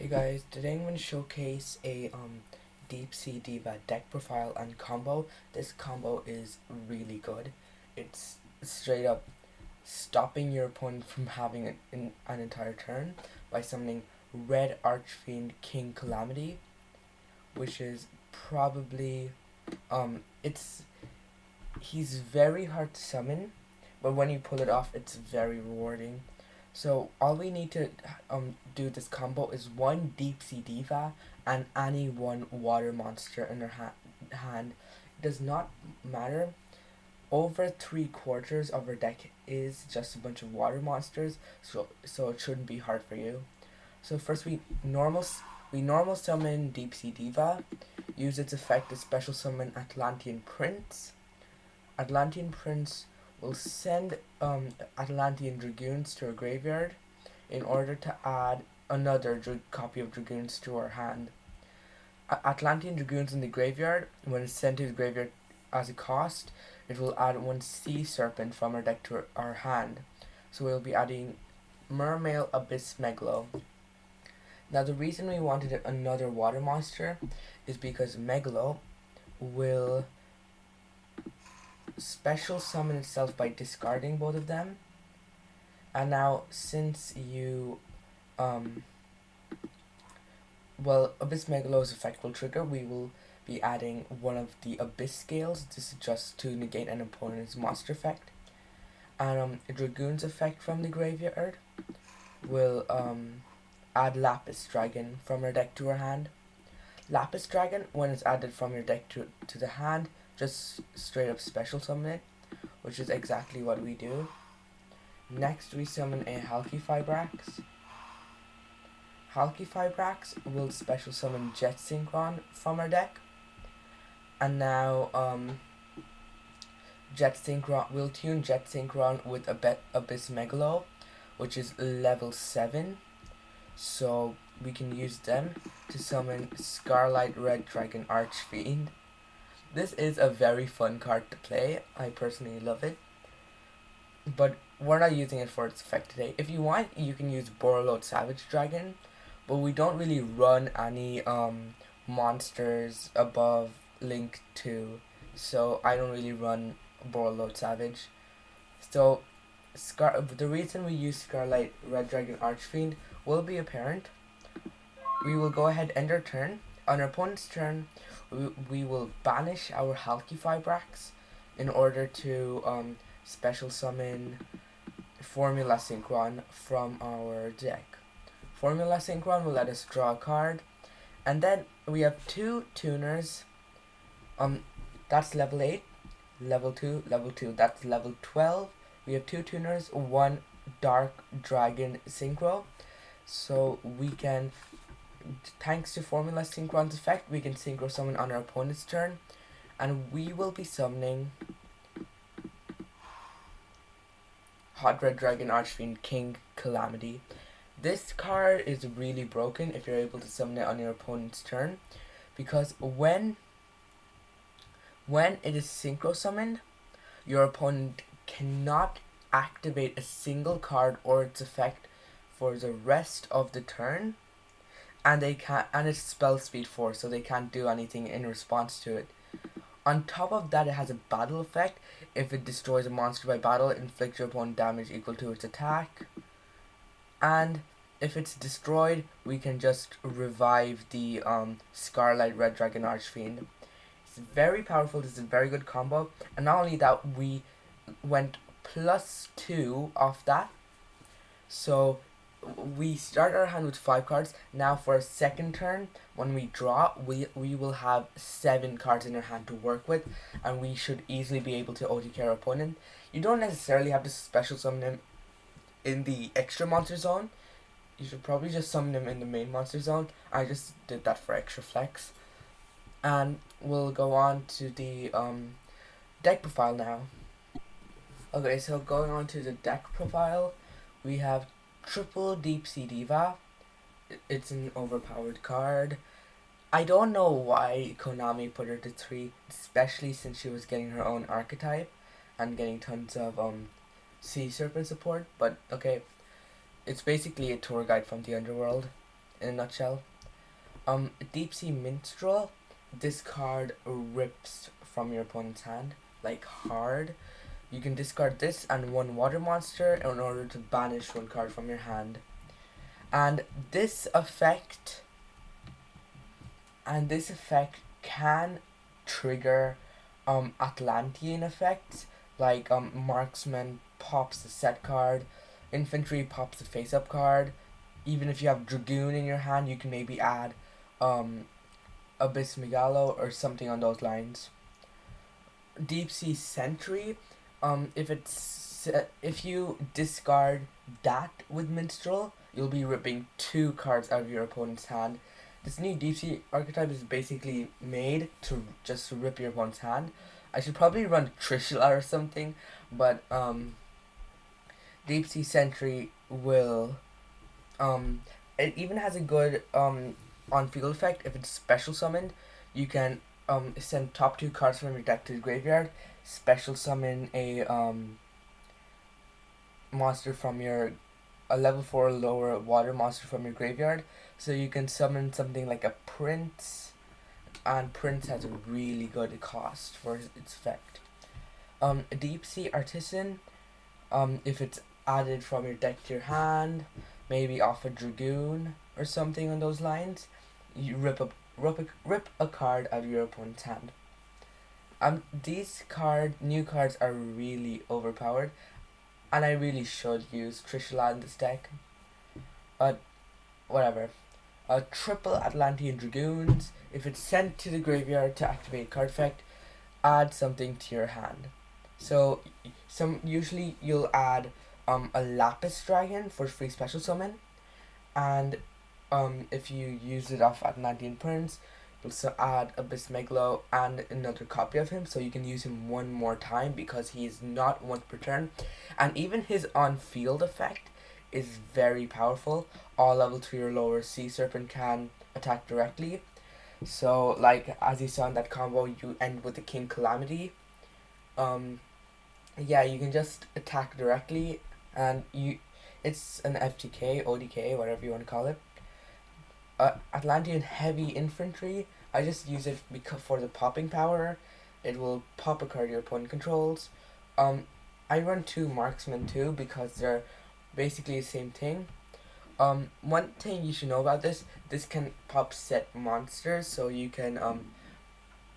Hey guys, today I'm going to showcase a Deep Sea Diva deck profile and combo. This combo is really good. It's straight up stopping your opponent from having an entire turn by summoning Red Archfiend King Calamity, which is probably it's he's very hard to summon, but when you pull it off, it's very rewarding. So all we need to do this combo is one Deep Sea Diva and any one water monster in their hand. It does not matter. Over 3/4 of our deck is just a bunch of water monsters, so it shouldn't be hard for you. So first we normal summon Deep Sea Diva, use its effect to special summon Atlantean Prince. Atlantean Prince will send Atlantean Dragoons to our graveyard in order to add another copy of Dragoons to our hand. Atlantean Dragoons in the graveyard, when it's sent to the graveyard as a cost, it will add one Sea Serpent from our deck to our hand. So we'll be adding Mermail Abyss Megalo. Now the reason we wanted another water monster is because Megalo will special summon itself by discarding both of them. And now since you Abyss Megalo's effect will trigger, we will be adding one of the Abyss Scales. This is just to negate an opponent's monster effect. And a Dragoon's effect from the graveyard will add Lapis Dragon from our deck to our hand. Lapis Dragon, when it's added from your deck to the hand, just straight up special summon it, which is exactly what we do. Next we summon a Halqifibrax. Halqifibrax will special summon Jet Synchron from our deck. And now we'll tune Jet Synchron with Abyss Megalo, which is level 7. So we can use them to summon Scarlet Red Dragon Archfiend. This is a very fun card to play. I personally love it. But we're not using it for its effect today. If you want, you can use Borreload Savage Dragon. But we don't really run any monsters above Link 2. So I don't really run Borreload Savage. So the reason we use Scarlet Red Dragon Archfiend will be apparent. We will go ahead and end our turn. On our opponent's turn, we will banish our Halqifibrax in order to special summon Formula Synchron from our deck. Formula Synchron will let us draw a card, and then we have two tuners. That's level 8, level 2, level 2. That's level 12. We have two tuners, one Dark Dragon Synchro. So we can, thanks to Formula Synchron's effect, we can synchro summon on our opponent's turn, and we will be summoning Hot Red Dragon Archfiend King Calamity. This card is really broken if you're able to summon it on your opponent's turn, because when it is synchro summoned, your opponent cannot activate a single card or its effect for the rest of the turn, and it's spell speed 4, so they can't do anything in response to it. On top of that, it has a battle effect. If it destroys a monster by battle, it inflicts your opponent damage equal to its attack. And if it's destroyed, we can just revive the Scarlet Red Dragon Archfiend. It's very powerful. This is a very good combo. And not only that, we went +2 off that. So we start our hand with 5 cards. Now for a second turn, when we draw, we will have 7 cards in our hand to work with, and we should easily be able to OTK our opponent. You don't necessarily have to special summon him in the extra monster zone. You should probably just summon him in the main monster zone. I just did that for extra flex. And we'll go on to the deck profile now. Okay, so going on to the deck profile, we have triple Deep Sea Diva. It's an overpowered card. I don't know why Konami put her to 3, especially since she was getting her own archetype and getting tons of Sea Serpent support, but okay. It's basically a tour guide from the underworld. in a nutshell. Deep Sea Minstrel. This card rips from your opponent's hand, like hard. You can discard this and one water monster in order to banish one card from your hand. And this effect can trigger Atlantean effects, like Marksman pops the set card, Infantry pops the face up card. Even if you have Dragoon in your hand, you can maybe add Abyss Megalo or something on those lines. Deep Sea Sentry, if you discard that with Minstrel, you'll be ripping 2 cards out of your opponent's hand. This new Deep Sea archetype is basically made to just rip your opponent's hand. I should probably run Trishula or something, but Deep Sea Sentry will it even has a good on field effect. If it's special summoned, you can send top 2 cards from your deck to the graveyard, special summon a monster from a level 4 or lower water monster from your graveyard. So you can summon something like a Prince, and Prince has a really good cost for its effect. Deep Sea Artisan, if it's added from your deck to your hand, maybe off a Dragoon or something on those lines, you rip a card out of your opponent's hand. These new cards are really overpowered, and I really should use Trishula in this deck. Whatever. Triple Atlantean Dragoons. If it's sent to the graveyard to activate card effect, add something to your hand. So usually you'll add a Lapis Dragon for free special summon, and if you use it off Atlantean Prince, you'll also add Abyss Megalo and another copy of him, so you can use him one more time because he is not once per turn, and even his on-field effect is very powerful. All level 3 or lower Sea Serpent can attack directly. So like as you saw in that combo, you end with the King Calamity. Yeah, you can just attack directly, and it's an FTK, ODK, whatever you want to call it. Atlantean Heavy Infantry, I just use it for the popping power. It will pop a card your opponent controls. I run 2 Marksmen too because they're basically the same thing. One thing you should know about this can pop set monsters, so you can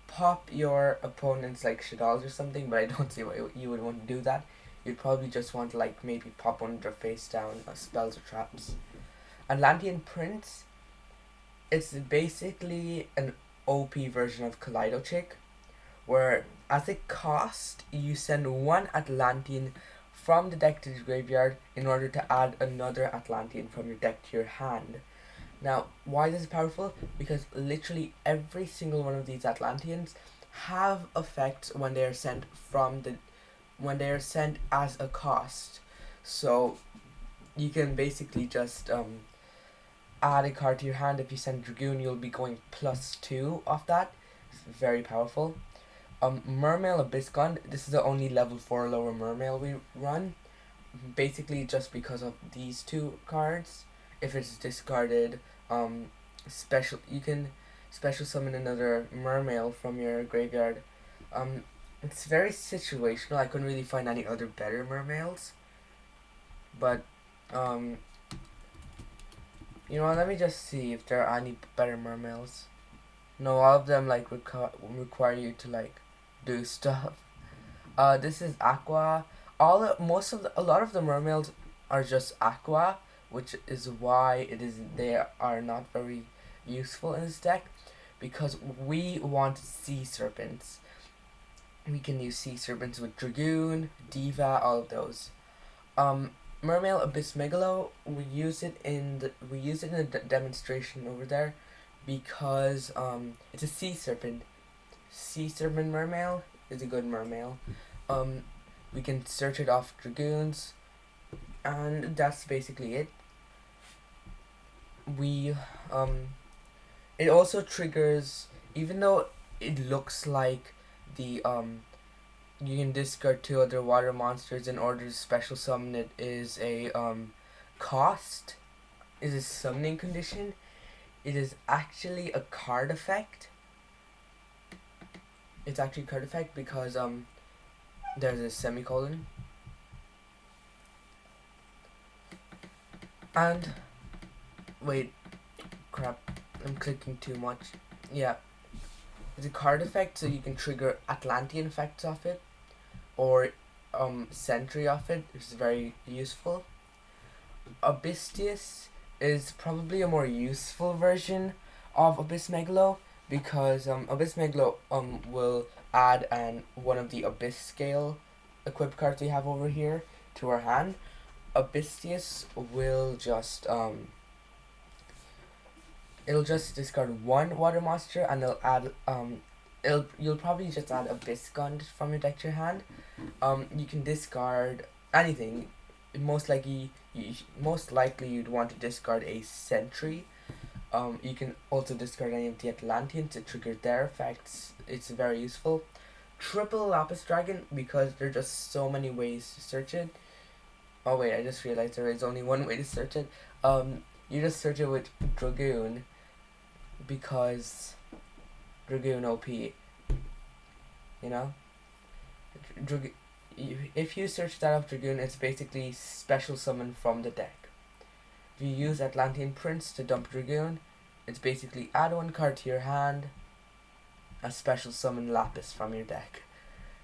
pop your opponent's like Shaddolls or something, but I don't see why you would want to do that. You'd probably just want to like maybe pop one of their face down spells or traps. Atlantean Prince, it's basically an OP version of Kaleido Chick, where as a cost you send 1 Atlantean from the deck to the graveyard in order to add another Atlantean from your deck to your hand. Now, why is this powerful? Because literally every single one of these Atlanteans have effects when they are sent as a cost. So you can basically just add a card to your hand. If you send Dragoon, you'll be going +2 off that. It's very powerful. Mermail Abyss Gun, this is the only level 4 lower Mermail we run, basically just because of these 2 cards. If it's discarded, you can special summon another Mermail from your graveyard. It's very situational. I couldn't really find any other better Mermails, but you know, let me just see if there are any better Mermails. No, all of them like require you to like do stuff. This is Aqua. A lot of the Mermails are just Aqua, which is why they are not very useful in this deck, because we want Sea Serpents. We can use Sea Serpents with Dragoon, Diva, all of those. Mermail Abyss Megalo, we use it in the demonstration over there because it's a Sea Serpent. Sea Serpent Mermail is a good Mermail. We can search it off Dragoons, and that's basically it. It also triggers, even though it looks like you can discard 2 other water monsters in order to special summon it is a summoning condition. It is actually a card effect. It's actually a card effect because there's a semicolon. And wait, crap, I'm clicking too much. Yeah, it's a card effect, so you can trigger Atlantean effects off it, or Sentry off it, which is very useful. Abysstius is probably a more useful version of Abyss Megalo, because Abyss Megalo will add one of the Abyss scale equipped cards we have over here to our hand. Abysstius will just it'll just discard one water monster, and it'll add you'll probably just add Abyss Gun from your deck to your hand. You can discard anything. Most likely you'd want to discard a Sentry. You can also discard any of the Atlanteans to trigger their effects. It's very useful. Triple Lapis Dragon, because there are just so many ways to search it. Oh wait, I just realized there is only one way to search it. You just search it with Dragoon, because Dragoon OP. You know? If you search that up Dragoon, it's basically special summon from the deck. If you use Atlantean Prince to dump Dragoon, it's basically add one card to your hand, a special summon Lapis from your deck.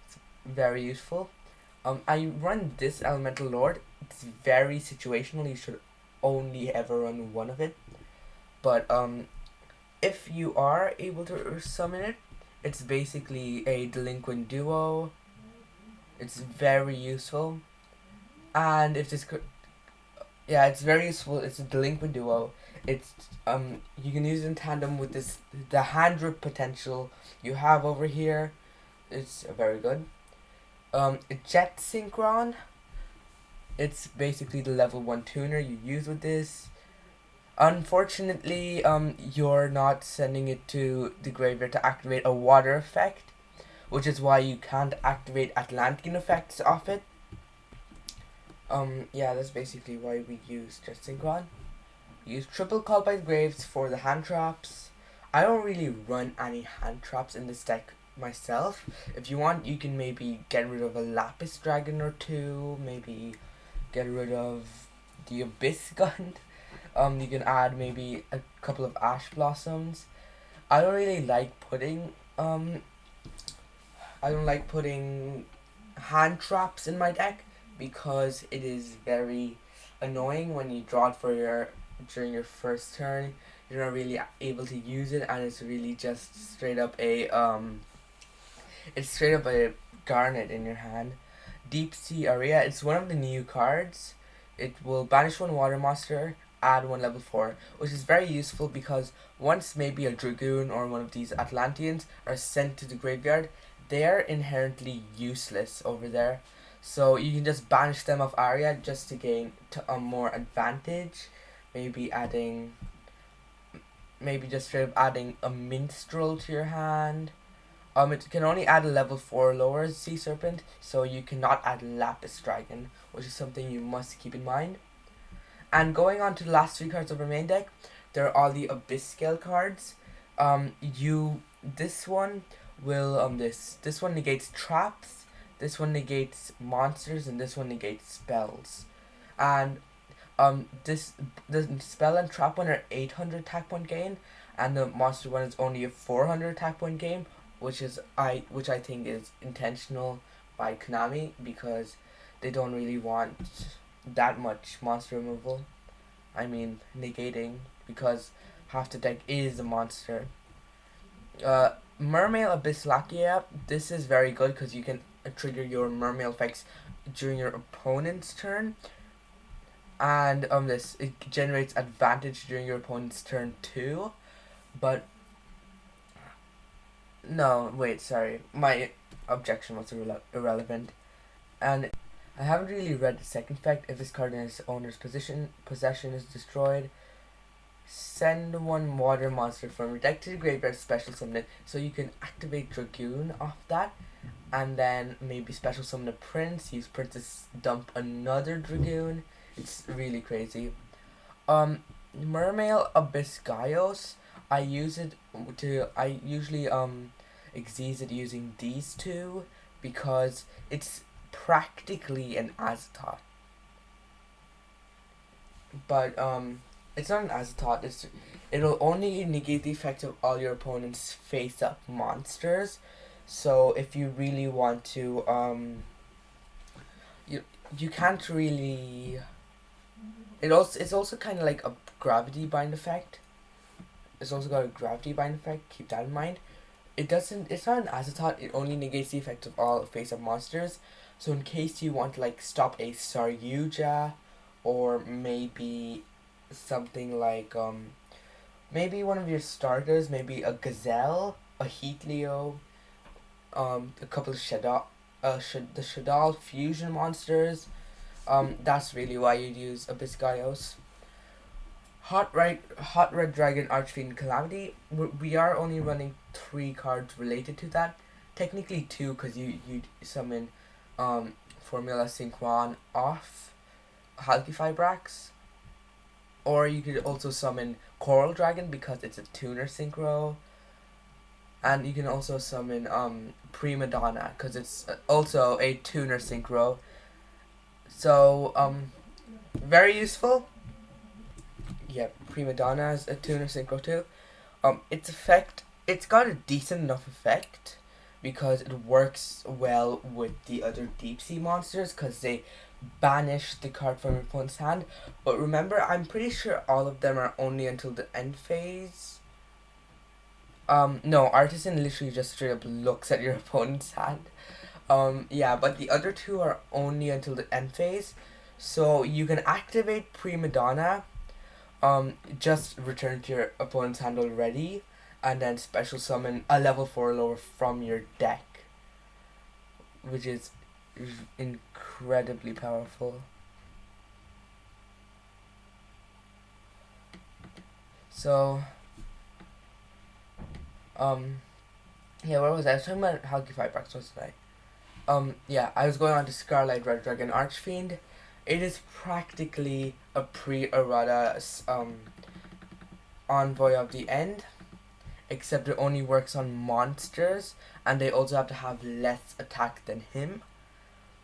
It's very useful. I run this Elemental Lord. It's very situational. You should only ever run one of it. But if you are able to summon it, it's basically a delinquent duo. It's very useful. And if this could, yeah, it's very useful. It's a delinquent duo. It's you can use it in tandem with the hand rip potential you have over here. It's very good. Jet Synchron. It's basically the level 1 tuner you use with this. Unfortunately, you're not sending it to the graveyard to activate a water effect, which is why you can't activate Atlantean effects off it. Yeah, that's basically why we use Jet Synchron. We use Triple Call by the Graves for the hand traps. I don't really run any hand traps in this deck myself. If you want, you can maybe get rid of a Lapis Dragon or two, maybe get rid of the Abyss Gun. You can add maybe a couple of Ash Blossoms. I don't really like putting hand traps in my deck, because it is very annoying when you draw it during your first turn. You're not really able to use it, and it's really just straight up a garnet in your hand. Deep Sea Area, it's one of the new cards. It will banish one water monster, add one level 4, which is very useful because once maybe a Dragoon or one of these Atlanteans are sent to the graveyard, they are inherently useless over there. So you can just banish them off Aria just to gain more advantage. Maybe just straight up adding a Minstrel to your hand. It can only add a level 4 lower Sea Serpent, so you cannot add Lapis Dragon, which is something you must keep in mind. And going on to the last 3 cards of our main deck, there are all the Abyss Scale cards. This one negates traps, this one negates monsters, and this one negates spells. And the spell and trap one are 800 attack point gain, and the monster one is only a 400 attack point gain, which I think is intentional by Konami, because they don't really want that much monster removal. I mean negating, because half the deck is a monster. Mermail Abyss Lakia, this is very good because you can trigger your Mermail effects during your opponent's turn. And it generates advantage during your opponent's turn too. But no, wait, sorry. My objection was irrelevant. And I haven't really read the second effect. If this card in its owner's possession is destroyed, send one water monster from your deck to the graveyard, special summon it. So you can activate Dragoon off that, and then maybe special summon a Prince, use Prince to dump another Dragoon. It's really crazy. Mermail Abysgaios, I usually exceed it using these two because it's practically an Azathoth. But it's not an Azathoth, it'll only negate the effect of all your opponent's face up monsters. So if you really want to you can't really. It's also kind of like a gravity bind effect. It's also got a gravity bind effect. Keep that in mind. It's not an Azathoth. It only negates the effect of all face-up monsters. So in case you want to like stop a Saryuja, or maybe something like maybe one of your starters, maybe a Gazelle, a Heatleo, a couple of the Shadal fusion monsters. That's really why you'd use Abysgaios. Hot Red Dragon, Archfiend, Calamity. We are only running 3 cards related to that. Technically 2, because you'd summon Formula Synchron off Halqifibrax. Or you could also summon Coral Dragon because it's a tuner synchro. And you can also summon PreMadonna because it's also a tuner synchro. So, very useful. Yeah, PreMadonna is a tuner synchro too. It's got a decent enough effect because it works well with the other deep sea monsters because they banish the card from your opponent's hand. But remember, I'm pretty sure all of them are only until the end phase. No, Artisan literally just straight up looks at your opponent's hand. Yeah, but the other 2 are only until the end phase. So you can activate PreMadonna, just return to your opponent's hand already, and then special summon a level 4 lower from your deck, which is incredibly powerful. So, yeah, where was I? I was talking about Halqifibrax, wasn't I? Yeah, I was going on to Scarlet, Red Dragon, Archfiend. It is practically a pre-errata Envoy of the End, except it only works on monsters, and they also have to have less attack than him.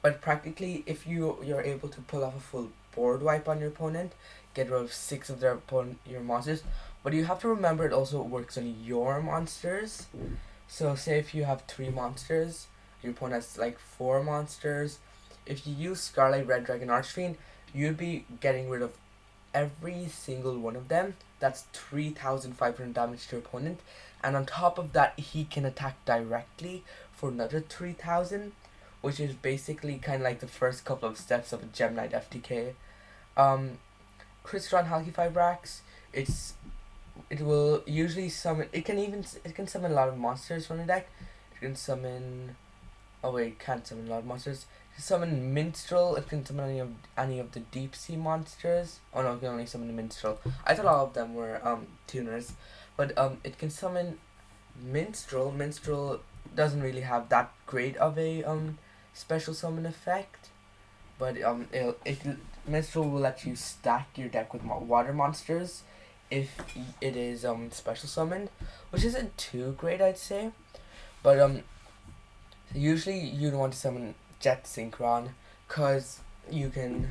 But practically, if you're able to pull off a full board wipe on your opponent, get rid of 6 of your monsters, but you have to remember it also works on your monsters. So say if you have 3 monsters, your opponent has like 4 monsters. If you use Scarlet, Red Dragon, Archfiend, you'd be getting rid of every single one of them. That's 3,500 damage to your opponent. And on top of that, he can attack directly for another 3,000, which is basically kind of like the first couple of steps of a Gem Knight FTK. Crystron Halqifibrax, it will usually summon. It can summon a lot of monsters from the deck. It can summon. Oh wait, it can't summon a lot of monsters. It can summon Minstrel. It can summon any of the deep sea monsters. Oh no, it can only summon the Minstrel. I thought all of them were tuners, but it can summon Minstrel. Minstrel doesn't really have that great of a special summon effect, but Minstrel will let you stack your deck with water monsters if it is special summoned, which isn't too great, I'd say. But usually you'd want to summon Jet Synchron, cause you can.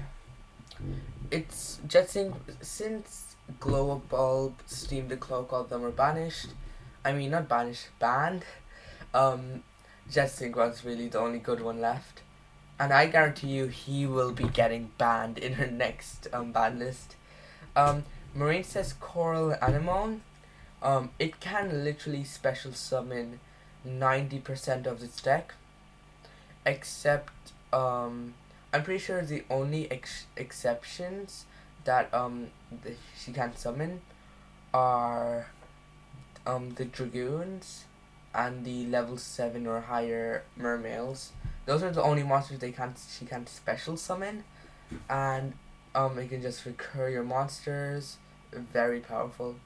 It's Jet since Glow Bulb, Steam the Cloak, all of them are banished. I mean, not banished, banned. Jet Synchron's really the only good one left, and I guarantee you he will be getting banned in her next ban list. Marine says Coral Anemone. It can literally special summon 90% of its deck, except I'm pretty sure the only exceptions that she can't summon are the Dragoons and the level 7 or higher Mermails. Those are the only monsters she can't special summon, and it can just recur your monsters. Very powerful.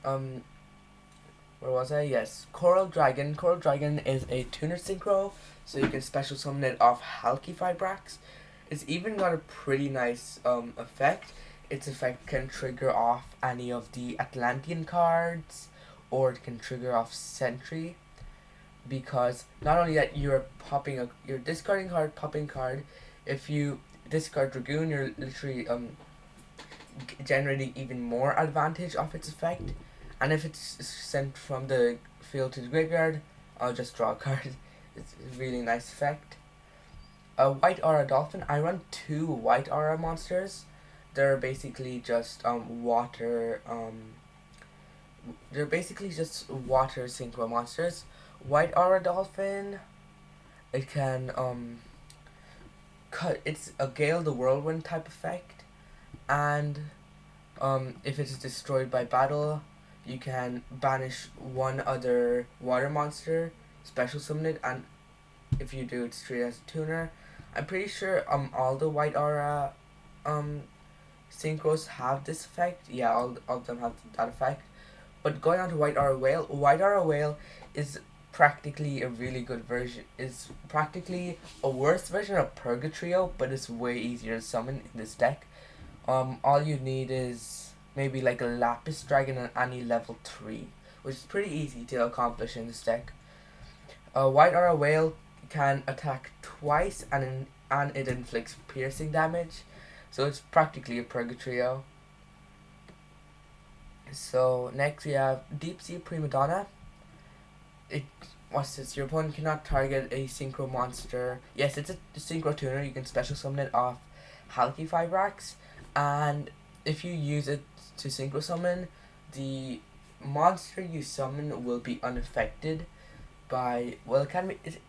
Where was I? Yes, Coral Dragon. Coral Dragon is a tuner synchro, so you can special summon it off Halqifibrax. It's even got a pretty nice effect. its effect can trigger off any of the Atlantean cards, or it can trigger off Sentry, because not only that you're discarding card, popping card. If you discard Dragoon, you're literally generating even more advantage of its effect. And if it's sent from the field to the graveyard, I'll just draw a card. It's a really nice effect. A White Aura Dolphin. I run 2 White Aura monsters. They're basically just water. They're basically just water synchro monsters. White Aura Dolphin. It can it's a Gale the Whirlwind type effect, and if it is destroyed by battle, you can banish one other water monster, special summon it, and if you do, it's treated as a tuner. I'm pretty sure all the White Aura synchros have this effect. Yeah, all of them have that effect. But going on to White Aura Whale is practically a really good version. Is practically a worse version of Purgatrio, but it's way easier to summon in this deck. All you need is maybe like a Lapis Dragon on any level 3, which is pretty easy to accomplish in this deck. White Aura Whale can attack twice and it inflicts piercing damage, so it's practically a Purgatrio. So next we have Sea PreMadonna. What's this? Your opponent cannot target a synchro monster. Yes, it's a synchro tuner. You can special summon it off Halqifibrax, and if you use it to synchro summon, the monster you summon will be unaffected by, well,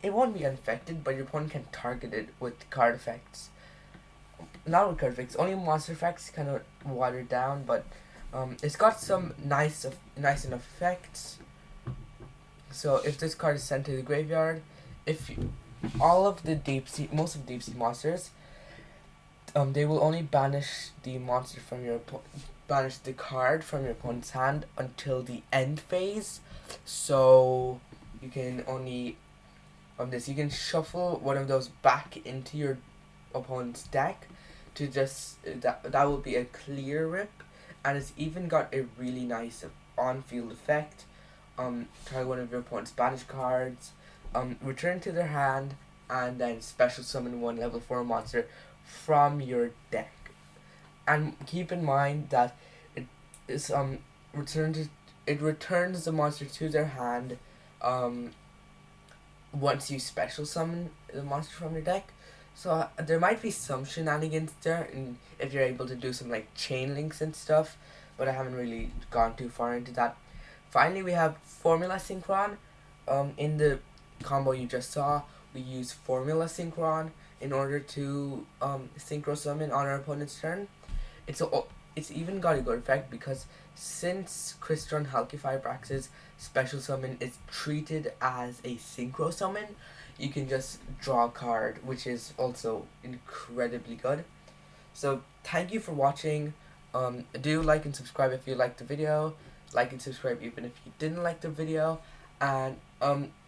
it won't be unaffected, but your opponent can target it with card effects. Not with card effects, only monster effects, kind of watered down, but it's got some nice enough effects. So if this card is sent to the graveyard, most of the deep sea monsters, they will only banish the monster from banish the card from your opponent's hand until the end phase. So you can only you can shuffle one of those back into your opponent's deck to just that will be a clear rip, and it's even got a really nice on-field effect. Target one of your opponent's banished cards, return to their hand, and then special summon one level 4 monster from your deck. And keep in mind that it returns the monster to their hand once you special summon the monster from your deck. So there might be some shenanigans there, and if you're able to do some like chain links and stuff, but I haven't really gone too far into that. Finally, we have Formula Synchron. In the combo you just saw, we use Formula Synchron in order to synchro summon on our opponent's turn. It's even got a good effect because since Crystron Halqifibrax's special summon is treated as a synchro summon, you can just draw a card, which is also incredibly good. So thank you for watching. Do like and subscribe if you liked the video. Like and subscribe even if you didn't like the video, and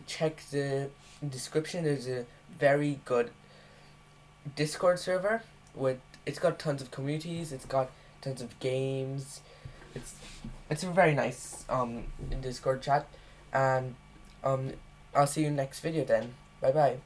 check the description. There's a very good Discord server it's got tons of communities, it's got tons of games. It's a very nice Discord chat, and I'll see you next video then. Bye bye.